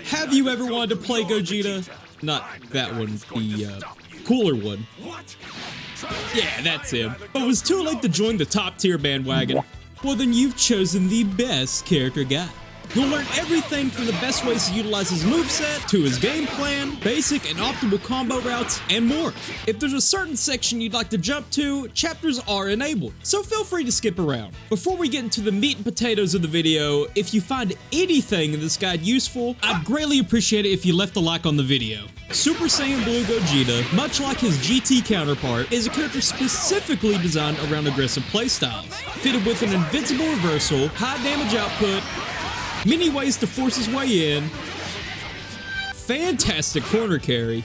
Have you ever wanted to play Gogeta? Not that one, the cooler one. Yeah, that's him. But was too late to join the top tier bandwagon? Well, then you've chosen the best character guide. You'll learn everything from the best ways to utilize his moveset, to his game plan, basic and optimal combo routes, and more. If there's a certain section you'd like to jump to, chapters are enabled, so feel free to skip around. Before we get into the meat and potatoes of the video, if you find anything in this guide useful, I'd greatly appreciate it if you left a like on the video. Super Saiyan Blue Gogeta, much like his GT counterpart, is a character specifically designed around aggressive playstyles, fitted with an invincible reversal, high damage output, many ways to force his way in, fantastic corner carry,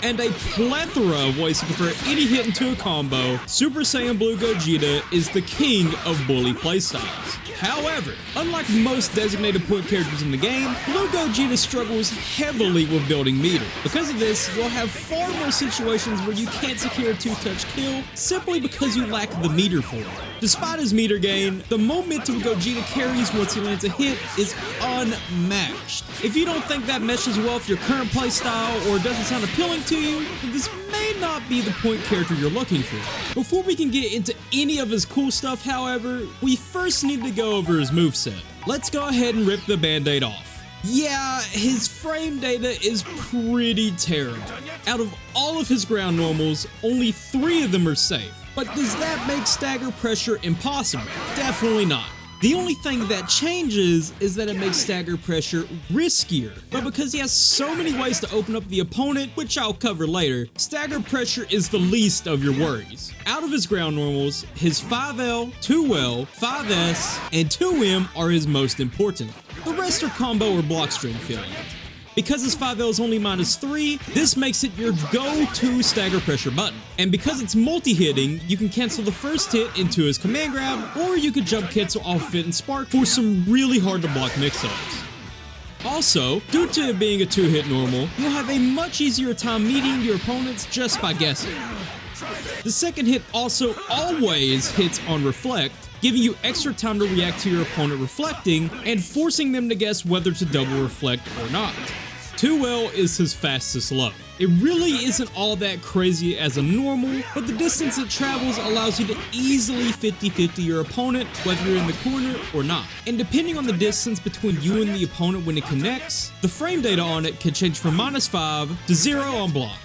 and a plethora of ways to convert any hit into a combo. Super Saiyan Blue Gogeta is the king of bully playstyles. However, unlike most designated point characters in the game, Blue Gogeta struggles heavily with building meter. Because of this, you'll have far more situations where you can't secure a two-touch kill simply because you lack the meter for it. Despite his meter gain, the momentum Gogeta carries once he lands a hit is unmatched. If you don't think that meshes well with your current playstyle or doesn't sound appealing to you, then this may not be the point character you're looking for. Before we can get into any of his cool stuff, however, we first need to go over his moveset. Let's go ahead and rip the band-aid off. Yeah, his frame data is pretty terrible. Out of all of his ground normals, only 3 of them are safe. But does that make stagger pressure impossible? Definitely not. The only thing that changes is that it makes stagger pressure riskier. But because he has so many ways to open up the opponent, which I'll cover later, stagger pressure is the least of your worries. Out of his ground normals, his 5L, 2L, 5S, and 2M are his most important. The rest are combo or block string filling. Because his 5L is only -3, this makes it your go-to stagger pressure button. And because it's multi-hitting, you can cancel the first hit into his command grab, or you could jump cancel off of it and spark for some really hard to block mix-ups. Also, due to it being a 2-hit normal, you'll have a much easier time meeting your opponents just by guessing. The second hit also always hits on reflect, giving you extra time to react to your opponent reflecting and forcing them to guess whether to double reflect or not. 2L is his fastest low. It really isn't all that crazy as a normal, but the distance it travels allows you to easily 50-50 your opponent, whether you're in the corner or not. And depending on the distance between you and the opponent when it connects, the frame data on it can change from -5 to 0 on block.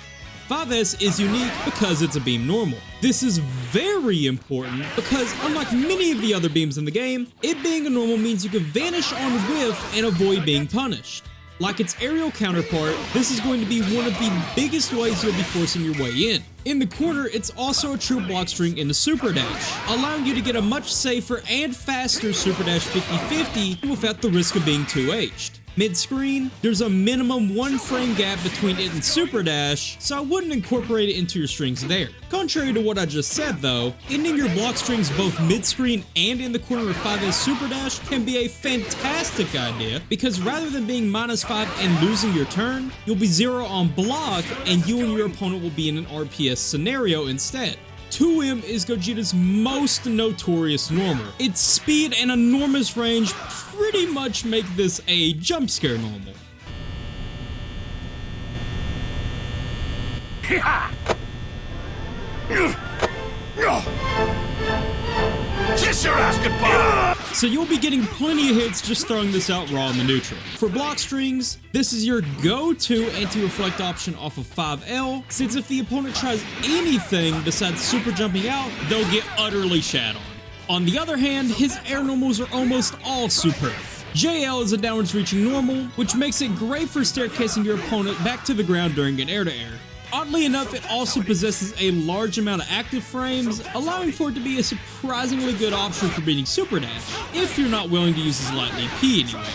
5S is unique because it's a beam normal. This is very important because unlike many of the other beams in the game, it being a normal means you can vanish on whiff and avoid being punished. Like its aerial counterpart, this is going to be one of the biggest ways you'll be forcing your way in. In the corner, it's also a true block string into Super Dash, allowing you to get a much safer and faster Super Dash 50-50 without the risk of being 2H'd. Mid-screen, there's a minimum 1 frame gap between it and Super Dash, so I wouldn't incorporate it into your strings there. Contrary to what I just said though, ending your block strings both mid-screen and in the corner of 5S Super Dash can be a fantastic idea, because rather than being -5 and losing your turn, you'll be 0 on block and you and your opponent will be in an RPS scenario instead. 2M is Gogeta's most notorious normal. Its speed and enormous range pretty much make this a jump scare normal. Kiss your ass goodbye! So you'll be getting plenty of hits just throwing this out raw in the neutral. For block strings, this is your go-to anti-reflect option off of 5L, since if the opponent tries anything besides super jumping out, they'll get utterly shat on. On the other hand, his air normals are almost all superb. JL is a downwards reaching normal, which makes it great for staircasing your opponent back to the ground during an air-to-air. Oddly enough, it also possesses a large amount of active frames, allowing for it to be a surprisingly good option for beating Super Dash, if you're not willing to use his light DP anyways.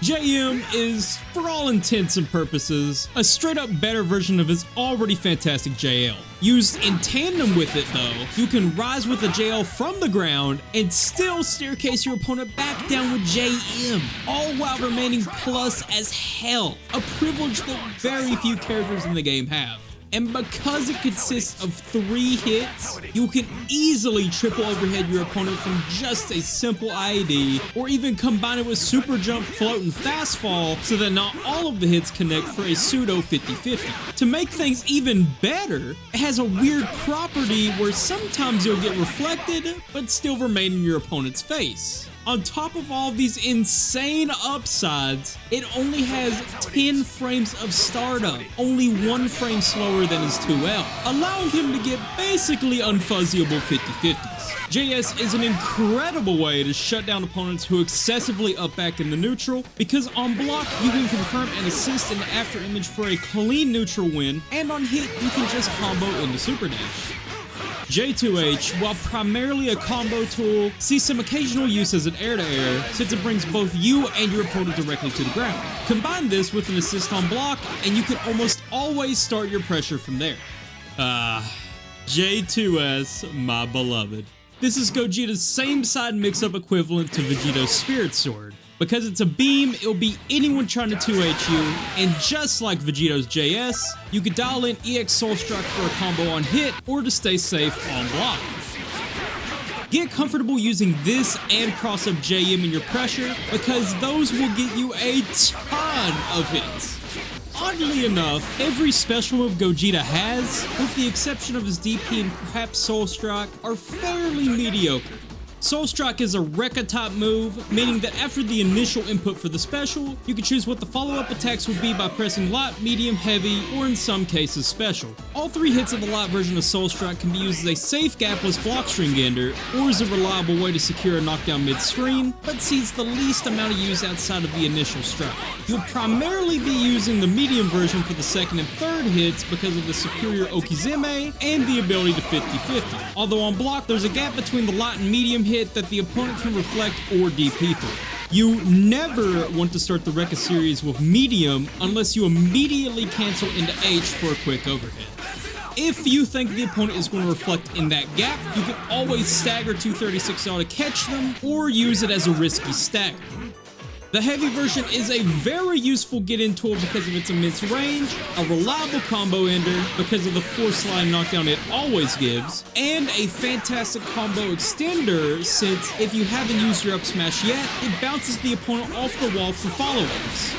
JM is, for all intents and purposes, a straight up better version of his already fantastic JL. Used in tandem with it though, you can rise with a JL from the ground and still staircase your opponent back down with JM, all while remaining plus as hell, a privilege that very few characters in the game have. and because it consists of 3 hits, you can easily triple overhead your opponent from just a simple IED, or even combine it with super jump, float, and fast fall so that not all of the hits connect for a pseudo 50-50. To make things even better, it has a weird property where sometimes you'll get reflected, but still remain in your opponent's face. On top of all of these insane upsides, it only has 10 frames of startup, only 1 frame slower than his 2L, allowing him to get basically unfuzzyable 50-50s. JS is an incredible way to shut down opponents who excessively up back in the neutral, because on block you can confirm an assist in the after image for a clean neutral win, and on hit you can just combo into super dash. J2H, while primarily a combo tool, sees some occasional use as an air-to-air since it brings both you and your opponent directly to the ground. Combine this with an assist on block and you can almost always start your pressure from there. J2S, my beloved. This is Gogeta's same side mix-up equivalent to Vegeto's Spirit Sword. Because it's a beam, it'll be anyone trying to 2H you, and just like Vegeto's JS, you could dial in EX Soul Strike for a combo on hit, or to stay safe on block. Get comfortable using this and cross-up JM in your pressure, because those will get you a ton of hits. Oddly enough, every special move Gogeta has, with the exception of his DP and perhaps Soul Strike, are fairly mediocre. Soul Strike is a Rekka type move, meaning that after the initial input for the special, you can choose what the follow-up attacks would be by pressing light, medium, heavy, or in some cases special. All 3 hits of the light version of Soul Strike can be used as a safe gapless block string ender, or as a reliable way to secure a knockdown mid-screen, but sees the least amount of use outside of the initial strike. You'll primarily be using the medium version for the second and third hits because of the superior Okizeme and the ability to 50-50. Although on block, there's a gap between the light and medium hit that the opponent can reflect or DP through. You never want to start the Rekka series with medium unless you immediately cancel into H for a quick overhead. If you think the opponent is going to reflect in that gap, you can always stagger 236L to catch them or use it as a risky stagger. The heavy version is a very useful get-in tool because of its immense range, a reliable combo ender because of the force line knockdown it always gives, and a fantastic combo extender since if you haven't used your up smash yet, it bounces the opponent off the wall for follow-ups.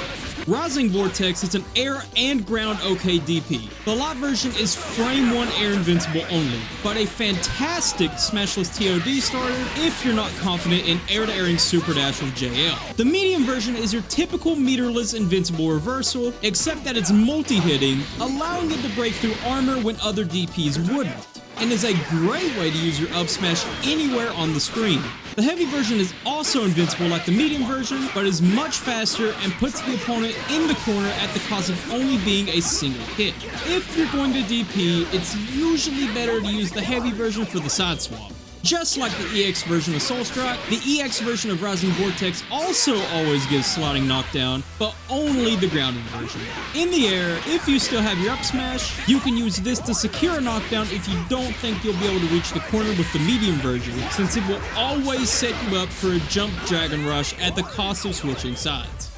Rising Vortex is an air and ground OK DP. The light version is frame 1 air invincible only, but a fantastic smashless TOD starter if you're not confident in air-to-airing super dash with JL. The medium version is your typical meterless invincible reversal, except that it's multi-hitting, allowing it to break through armor when other DPs wouldn't, and is a great way to use your up smash anywhere on the screen. The heavy version is also invincible like the medium version, but is much faster and puts the opponent in the corner at the cost of only being a single hit. If you're going to DP, it's usually better to use the heavy version for the side swap. Just like the EX version of Soul Strike, the EX version of Rising Vortex also always gives sliding knockdown, but only the grounded version. In the air, if you still have your up smash, you can use this to secure a knockdown if you don't think you'll be able to reach the corner with the medium version, since it will always set you up for a jump dragon rush at the cost of switching sides.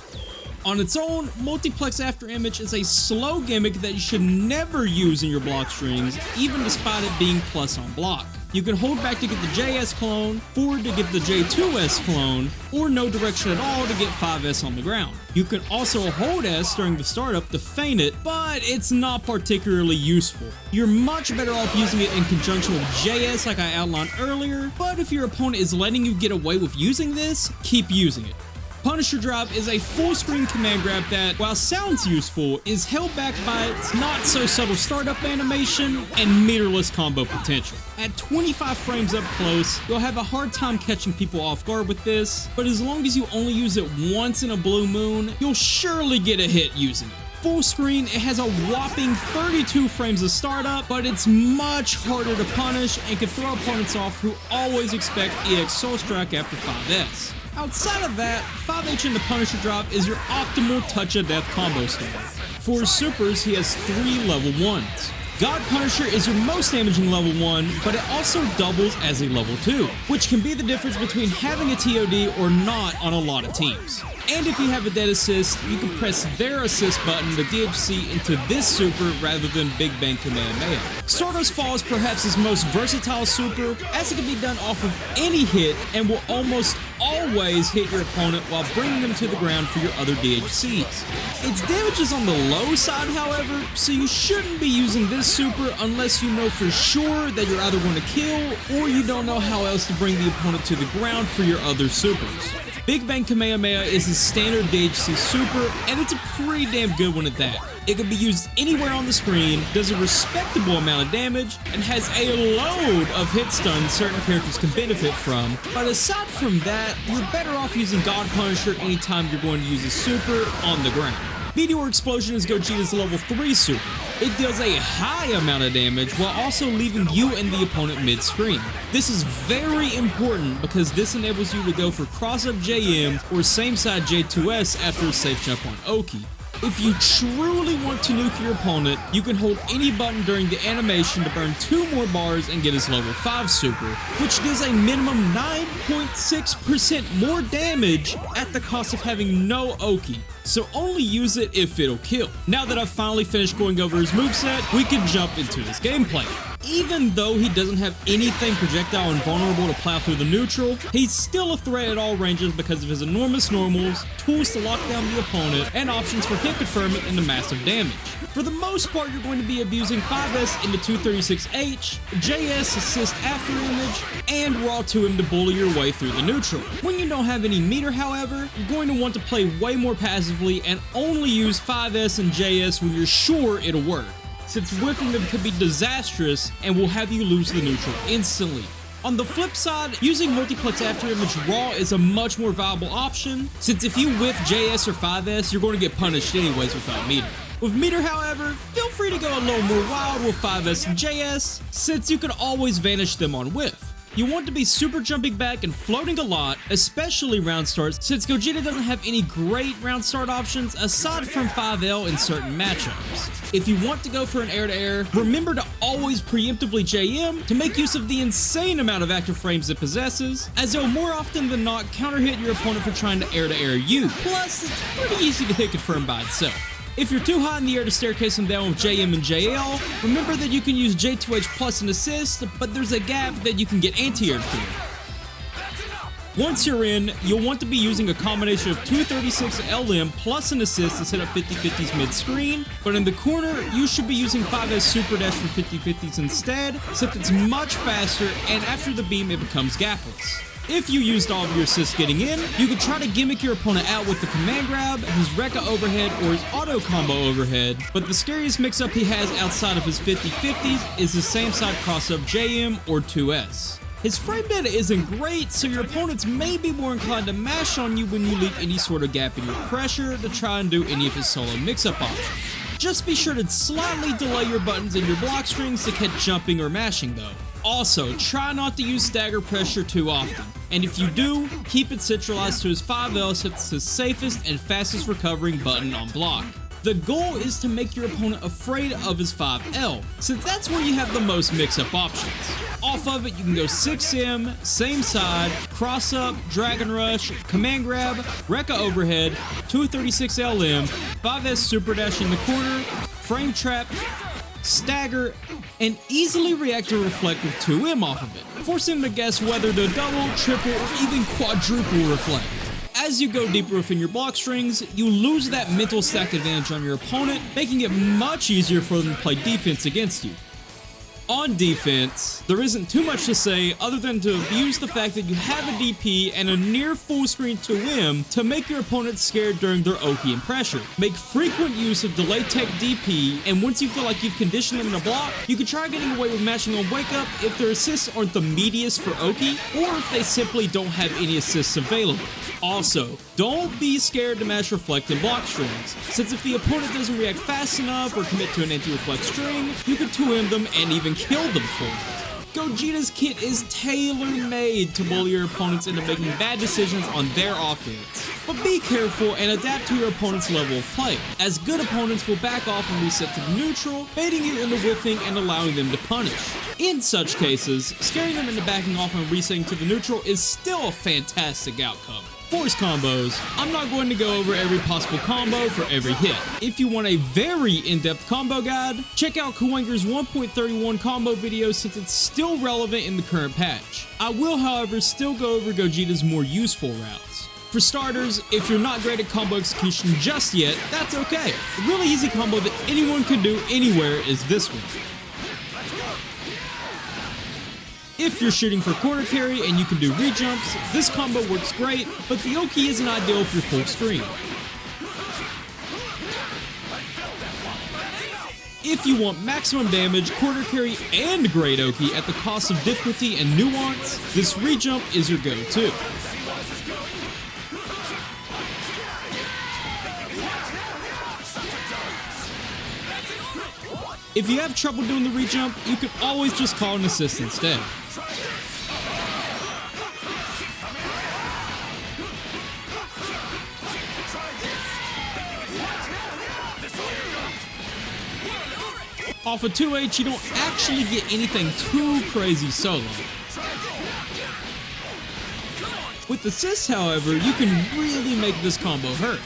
On its own, Multiplex After Image is a slow gimmick that you should never use in your block strings, even despite it being plus on block. You can hold back to get the JS clone, forward to get the J2S clone, or no direction at all to get 5S on the ground. You can also hold S during the startup to feint it, but it's not particularly useful. You're much better off using it in conjunction with JS like I outlined earlier, but if your opponent is letting you get away with using this, keep using it. Punisher Drop is a full-screen command grab that, while sounds useful, is held back by its not-so-subtle startup animation and meterless combo potential. At 25 frames up close, you'll have a hard time catching people off guard with this, but as long as you only use it once in a blue moon, you'll surely get a hit using it. Full screen, it has a whopping 32 frames of startup, but it's much harder to punish and can throw opponents off who always expect EX Soul Strike after 5S. Outside of that, 5H into Punisher Drop is your optimal touch of death combo style. For his supers, he has 3 level 1s. God Punisher is your most damaging level 1, but it also doubles as a level 2, which can be the difference between having a TOD or not on a lot of teams. And if you have a dead assist, you can press their assist button, the DHC, into this super rather than Big Bang Kamehameha. Stardust Fall is perhaps his most versatile super, as it can be done off of any hit and will almost always hit your opponent while bringing them to the ground for your other DHCs. Its damage is on the low side, however, so you shouldn't be using this super unless you know for sure that you're either going to kill or you don't know how else to bring the opponent to the ground for your other supers. Big Bang Kamehameha is his standard DHC super, and it's a pretty damn good one at that. It can be used anywhere on the screen, does a respectable amount of damage, and has a load of hit stuns certain characters can benefit from. But aside from that, you're better off using God Punisher anytime you're going to use a super on the ground. Meteor Explosion is Gogeta's level 3 super. It deals a high amount of damage while also leaving you and the opponent mid-screen. This is very important because this enables you to go for cross-up JM or same-side J2S after a safe jump on Oki. If you truly want to nuke your opponent, you can hold any button during the animation to burn 2 more bars and get his level 5 super, which does a minimum 9.6% more damage at the cost of having no Oki. So only use it if it'll kill. Now that I've finally finished going over his moveset, we can jump into his gameplay. Even though he doesn't have anything projectile invulnerable to plow through the neutral, he's still a threat at all ranges because of his enormous normals, tools to lock down the opponent, and options for hit confirming into massive damage. For the most part, you're going to be abusing 5S into 236H, JS assist after image, and raw 2M to bully your way through the neutral. When you don't have any meter, however, you're going to want to play way more passively and only use 5S and JS when you're sure it'll work, since whiffing them could be disastrous and will have you lose the neutral instantly. On the flip side, using multiplex after image raw is a much more viable option, since if you whiff JS or 5S, you're going to get punished anyways without meter. With meter, however, feel free to go a little more wild with 5S and JS, since you can always vanish them on whiff. You want to be super jumping back and floating a lot, especially round starts, since Gogeta doesn't have any great round start options aside from 5L in certain matchups. If you want to go for an air-to-air, remember to always preemptively JM to make use of the insane amount of active frames it possesses, as it'll more often than not counter-hit your opponent for trying to air-to-air you. Plus, it's pretty easy to hit confirm by itself. If you're too high in the air to staircase them down with JM and JL, remember that you can use J2H plus an assist, but there's a gap that you can get anti-air through. Once you're in, you'll want to be using a combination of 236 LM plus an assist to set up 50-50s mid-screen, but in the corner, you should be using 5S Super Dash for 50-50s instead, since it's much faster, and after the beam it becomes gapless. If you used all of your assists getting in, you could try to gimmick your opponent out with the command grab, his Rekka overhead, or his auto combo overhead, but the scariest mix-up he has outside of his 50-50s is his same side cross-up JM or 2S. His frame data isn't great, so your opponents may be more inclined to mash on you when you leave any sort of gap in your pressure to try and do any of his solo mix-up options. Just be sure to slightly delay your buttons and your block strings to catch jumping or mashing though. Also, try not to use stagger pressure too often, and if you do, keep it centralized to his 5L since it's his safest and fastest recovering button on block. The goal is to make your opponent afraid of his 5L, since that's where you have the most mix-up options. Off of it, you can go 6M, same side, cross-up, Dragon Rush, command grab, Rekka overhead, 236 LM, 5S Super Dash in the corner, frame trap, stagger, and easily react to reflect with 2M off of it, forcing them to guess whether to double, triple, or even quadruple reflect. As you go deeper within your block strings, you lose that mental stack advantage on your opponent, making it much easier for them to play defense against you. On defense, there isn't too much to say other than to abuse the fact that you have a DP and a near full screen 2M to make your opponent scared during their Oki and pressure. Make frequent use of delay tech DP, and once you feel like you've conditioned them to block, you can try getting away with mashing on wake up if their assists aren't the meatiest for Oki, or if they simply don't have any assists available. Also, don't be scared to mash reflect and block strings, since if the opponent doesn't react fast enough or commit to an anti-reflect string, you can 2M them and even kill them for it. Gogeta's kit is tailor-made to bully your opponents into making bad decisions on their offense. But be careful and adapt to your opponent's level of play, as good opponents will back off and reset to neutral, baiting you into whiffing and allowing them to punish. In such cases, scaring them into backing off and resetting to the neutral is still a fantastic outcome. force combos, I'm not going to go over every possible combo for every hit. If you want a very in-depth combo guide, check out Kawanger's 1.31 combo video since it's still relevant in the current patch. I will, however, still go over Gogeta's more useful routes. For starters, if you're not great at combo execution just yet, that's okay. A really easy combo that anyone can do anywhere is this one. If you're shooting for corner carry and you can do re-jumps, this combo works great, but the Oki isn't ideal for full screen. If you want maximum damage, corner carry, and great Oki at the cost of difficulty and nuance, this re-jump is your go-to. If you have trouble doing the re-jump, you can always just call an assist instead. Off of 2H, you don't actually get anything too crazy solo. With assists, however, you can really make this combo hurt.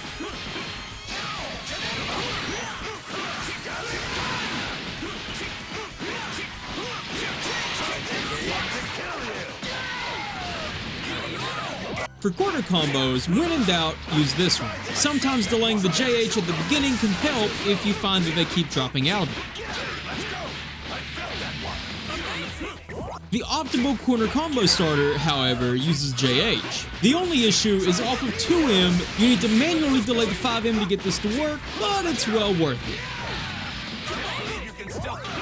For corner combos, when in doubt, use this one. Sometimes delaying the JH at the beginning can help if you find that they keep dropping out of it. The optimal corner combo starter, however, uses JH. The only issue is off of 2M, you need to manually delay the 5M to get this to work, but it's well worth it.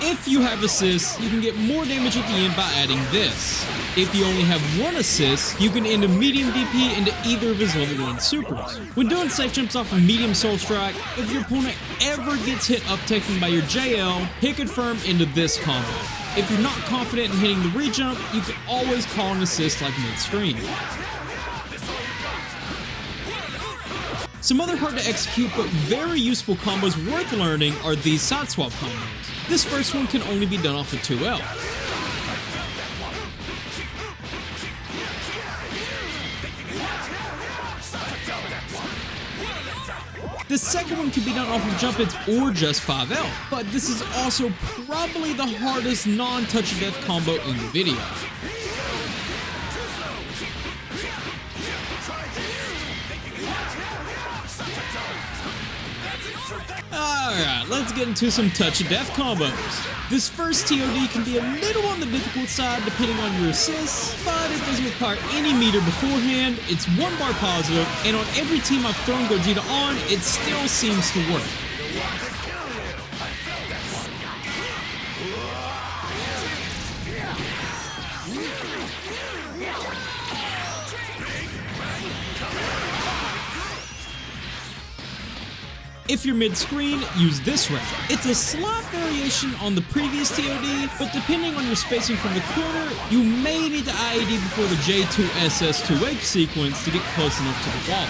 If you have assists, you can get more damage at the end by adding this. If you only have one assist, you can end a medium DP into either of his level 1 supers. When doing safe jumps off a medium soul strike, if your opponent ever gets hit uptaking by your JL, hit confirm into this combo. If you're not confident in hitting the re-jump, you can always call an assist like mid-screen. Some other hard to execute but very useful combos worth learning are these side swap combos. This first one can only be done off of 2L. The second one can be done off of jump hits or just 5L, but this is also probably the hardest non-touch of death combo in the video. Alright, let's get into some touch of death combos. This first TOD can be a little on the difficult side depending on your assists, but it doesn't require any meter beforehand, it's 1 bar positive, and on every team I've thrown Gogeta on, it still seems to work. If you're mid-screen, use this route. It's a slight variation on the previous TOD, but depending on your spacing from the corner, you may need to IAD before the J2SS2H sequence to get close enough to the wall.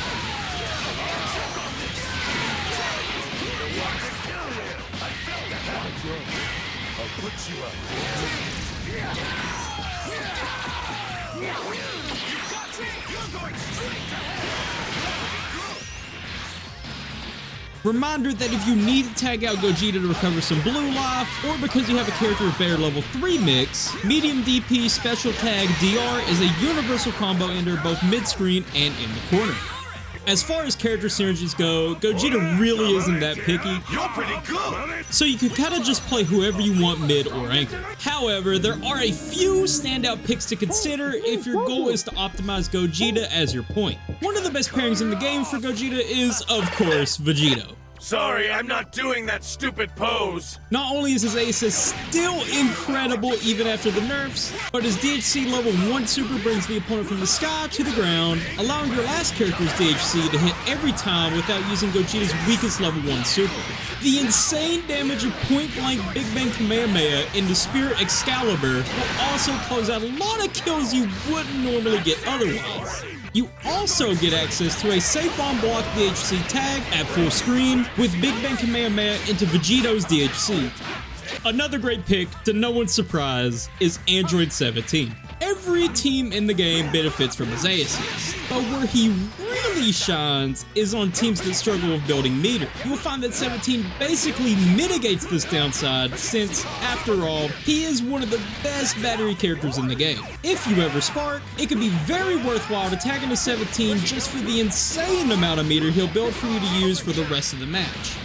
Reminder that if you need to tag out Gogeta to recover some blue life, or because you have a character with better level 3 mix, medium DP special tag DR is a universal combo ender both mid-screen and in the corner. As far as character synergies go, Gogeta really isn't that picky. You're pretty good! So you can kinda just play whoever you want mid or anchor. However, there are a few standout picks to consider if your goal is to optimize Gogeta as your point. One of the best pairings in the game for Gogeta is, of course, Vegito. Sorry, I'm not doing that stupid pose. Not only is his aces still incredible even after the nerfs, but his DHC level 1 super brings the opponent from the sky to the ground, allowing your last character's DHC to hit every time without using Gogeta's weakest level 1 super. The insane damage of Point Blank Big Bang Kamehameha into Spirit Excalibur will also close out a lot of kills you wouldn't normally get otherwise. You also get access to a safe on block DHC tag at full screen with Big Bang Kamehameha into Vegito's DHC. Another great pick, to no one's surprise, is Android 17. Every every team in the game benefits from his A assist. But where he really shines is on teams that struggle with building meter. You will find that 17 basically mitigates this downside since, after all, he is one of the best battery characters in the game. If you ever spark, it could be very worthwhile to tag into 17 just for the insane amount of meter he'll build for you to use for the rest of the match.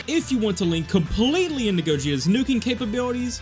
If you want to lean completely into Gogeta's nuking capabilities,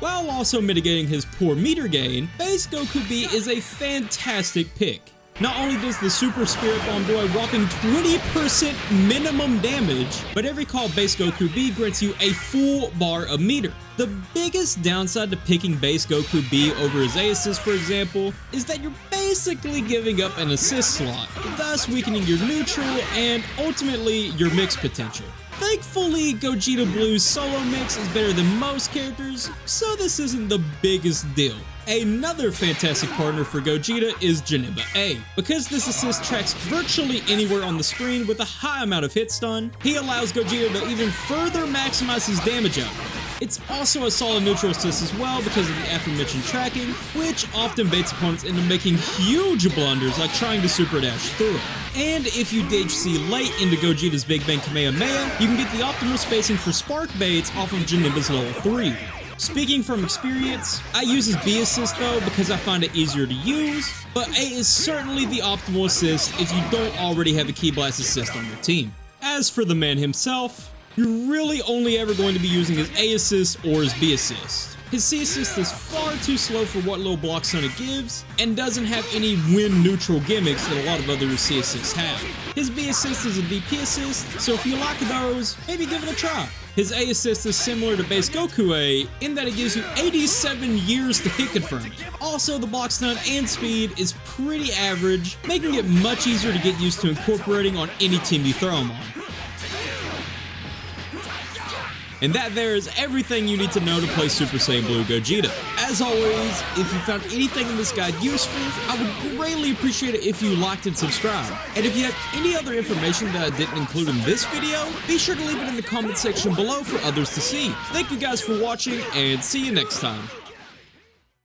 while also mitigating his poor meter gain, Base Goku B is a fantastic pick. Not only does the Super Spirit Bomb do a whopping 20% minimum damage, but every call Base Goku B grants you a full bar of meter. The biggest downside to picking Base Goku B over his A assist, for example, is that you're basically giving up an assist slot, thus weakening your neutral and ultimately your mix potential. Thankfully, Gogeta Blue's solo mix is better than most characters, so this isn't the biggest deal. Another fantastic partner for Gogeta is Janemba A. Because this assist tracks virtually anywhere on the screen with a high amount of hit stun, he allows Gogeta to even further maximize his damage output. It's also a solid neutral assist as well because of the aforementioned tracking, which often baits opponents into making huge blunders like trying to super dash through it. And if you DHC late into Gogeta's Big Bang Kamehameha, you can get the optimal spacing for spark baits off of Janemba's level 3. Speaking from experience, I use his B assist though because I find it easier to use, but A is certainly the optimal assist if you don't already have a Key Blast assist on your team. As for the man himself, you're really only ever going to be using his A assist or his B assist. His C assist is far too slow for what little block stun it gives, and doesn't have any win neutral gimmicks that a lot of other C assists have. His B assist is a DP assist, so if you like those, maybe give it a try. His A assist is similar to Base Goku A in that it gives you 87 years to hit confirm. Also, the block stun and speed is pretty average, making it much easier to get used to incorporating on any team you throw him on. And that there is everything you need to know to play Super Saiyan Blue Gogeta. As always, if you found anything in this guide useful, I would greatly appreciate it if you liked and subscribed. And if you have any other information that I didn't include in this video, be sure to leave it in the comment section below for others to see. Thank you guys for watching, and see you next time.